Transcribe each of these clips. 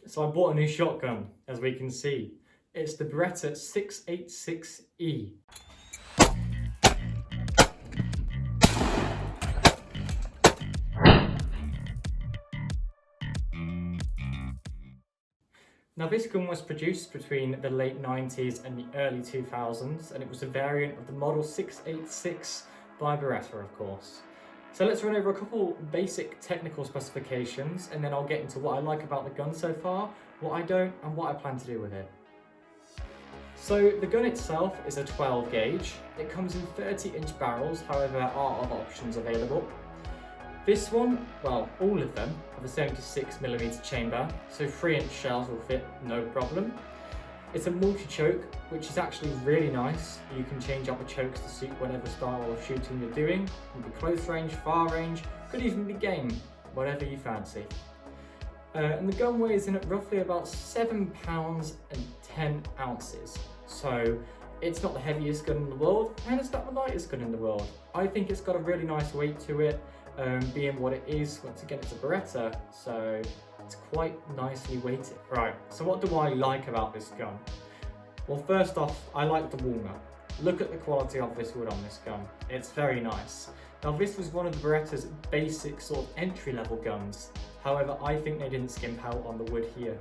So I bought a new shotgun, as we can see. It's the Beretta 686E. Now this gun was produced between the late 90s and the early 2000s, and it was a variant of the model 686 by Beretta, of course. So let's run over a couple basic technical specifications, and then I'll get into what I like about the gun so far, what I don't, and what I plan to do with it. So the gun itself is a 12 gauge. It comes in 30-inch barrels, however there are other options available. This one, well, all of them have a 76mm chamber, so 3-inch shells will fit no problem. It's a multi-choke, which is actually really nice. You can change up the chokes to suit whatever style of shooting you're doing. It can be close range, far range, could even be game, whatever you fancy. And the gun weighs in at roughly about 7 pounds and 10 ounces. So it's not the heaviest gun in the world, and it's not the lightest gun in the world. I think it's got a really nice weight to it, being what it is. Once again, it's a Beretta, so it's quite nicely weighted. Right, so what do I like about this gun? Well, first off, I like the Walnut. Look at the quality of this wood on this gun. It's very nice. Now, this was one of the Beretta's basic sort of entry-level guns. However, I think they didn't skimp out on the wood here.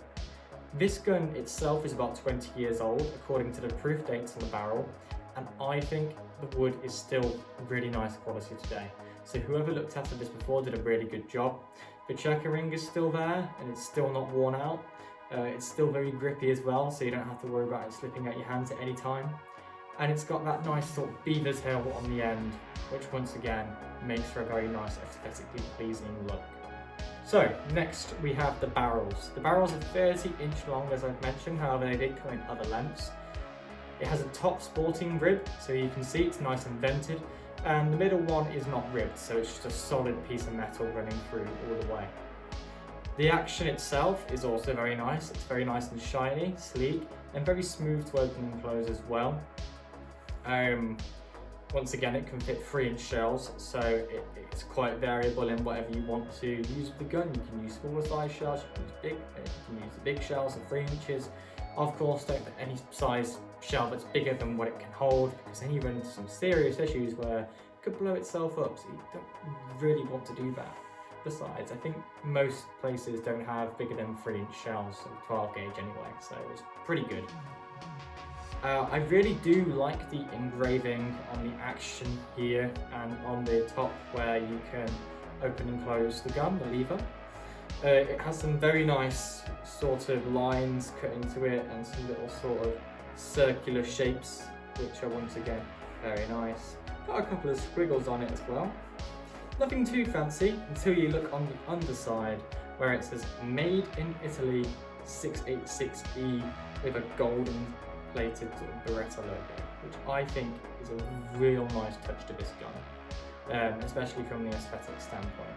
This gun itself is about 20 years old, according to the proof dates on the barrel, and I think the wood is still really nice quality today. So whoever looked after this before did a really good job. The checker ring is still there, and it's still not worn out. It's still very grippy as well, so you don't have to worry about it slipping out your hands at any time. And it's got that nice sort of beaver tail on the end, which once again makes for a very nice aesthetically pleasing look. So next we have the barrels. The barrels are 30-inch long, as I've mentioned, however they did come in other lengths. It has a top sporting rib, so you can see it's nice and vented, and the middle one is not ribbed, so it's just a solid piece of metal running through all the way. The action itself is also very nice. It's very nice and shiny, sleek, and very smooth to open and close as well. Once again, it can fit 3-inch shells, so it's quite variable in whatever you want to use with the gun. You can use smaller size shells, you can use the big shells at 3 inches. Of course, don't put any size shell that's bigger than what it can hold, because then you run into some serious issues where it could blow itself up, so you don't really want to do that. Besides, I think most places don't have bigger than 3-inch shells, so 12 gauge anyway, so it's pretty good. I really do like the engraving on the action here and on the top where you can open and close the gun, the lever. It has some very nice sort of lines cut into it and some little sort of circular shapes, which are once again very nice. Got a couple of squiggles on it as well. Nothing too fancy until you look on the underside where it says Made in Italy 686E with a golden plated Beretta logo, which I think is a real nice touch to this gun, especially from the aesthetic standpoint.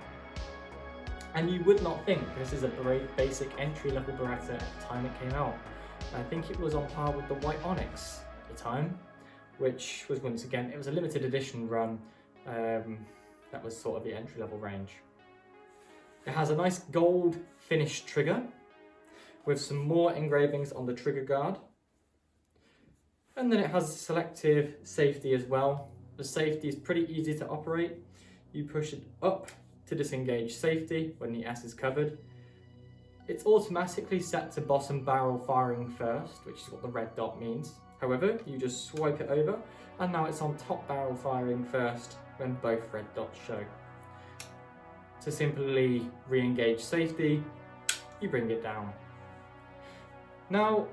And you would not think this is a basic entry-level Beretta at the time it came out. I think it was on par with the White Onyx at the time, which was once again, it was a limited edition run. That was sort of the entry-level range. It has a nice gold finished trigger with some more engravings on the trigger guard. And then it has selective safety as well. The safety is pretty easy to operate. You push it up to disengage safety when the S is covered. It's automatically set to bottom barrel firing first, which is what the red dot means. However, you just swipe it over, and now it's on top barrel firing first when both red dots show. To simply re-engage safety, you bring it down. Now,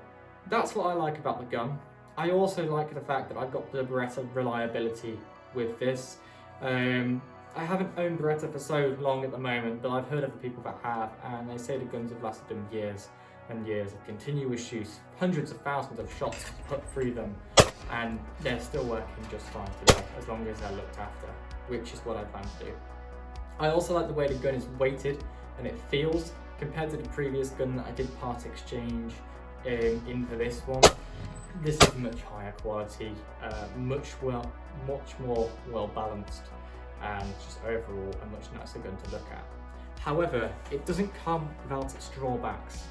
that's what I like about the gun. I also like the fact that I've got the Beretta reliability with this. I haven't owned Beretta for so long at the moment, but I've heard of the people that have, and they say the guns have lasted them years and years of continuous use, hundreds of thousands of shots put through them, and they're still working just fine today, as long as they're looked after, which is what I plan to do. I also like the way the gun is weighted and it feels, compared to the previous gun that I did part exchange in for this one. This is much higher quality, much more well balanced, and just overall a much nicer gun to look at. However, it doesn't come without its drawbacks,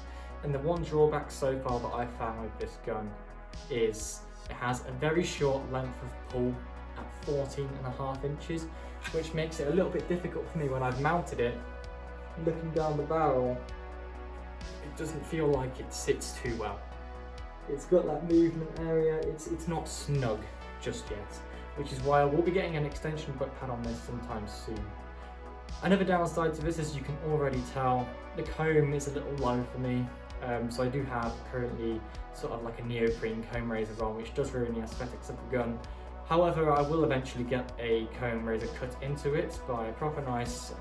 And the one drawback so far that I've found with this gun is it has a very short length of pull at 14.5 inches, which makes it a little bit difficult for me when I've mounted it. Looking down the barrel, it doesn't feel like it sits too well. It's got that movement area, it's not snug just yet, which is why I will be getting an extension butt pad on this sometime soon. Another downside to this, as you can already tell, the comb is a little low for me. So I do have currently sort of like a neoprene comb razor on, which does ruin the aesthetics of the gun. However, I will eventually get a comb razor cut into it by a proper nice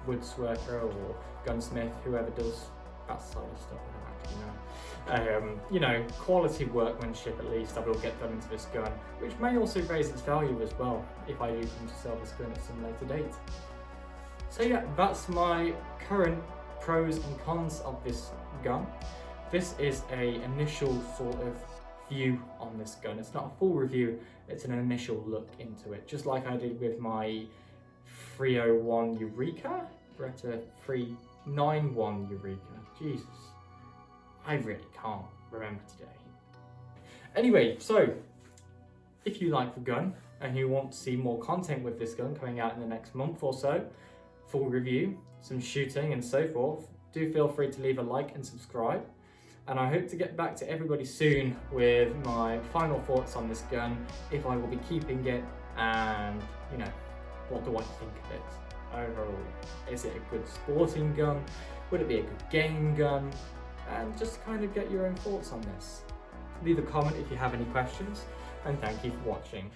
woodsworker or gunsmith, whoever does that side of stuff. I don't actually know. You know, quality workmanship at least I will get done into this gun, which may also raise its value as well if I do come to sell this gun at some later date. So yeah, that's my current pros and cons of this gun. This is an initial sort of view on this gun. It's not a full review, it's an initial look into it, just like I did with my 301 Eureka, Beretta 391 Eureka. Jesus, I really can't remember today. Anyway, so if you like the gun and you want to see more content with this gun coming out in the next month or so, full review, some shooting and so forth, do feel free to leave a like and subscribe. And I hope to get back to everybody soon with my final thoughts on this gun, if I will be keeping it, and you know, what do I think of it overall? Is it a good sporting gun? Would it be a good game gun? And just kind of get your own thoughts on this. Leave a comment if you have any questions, and thank you for watching.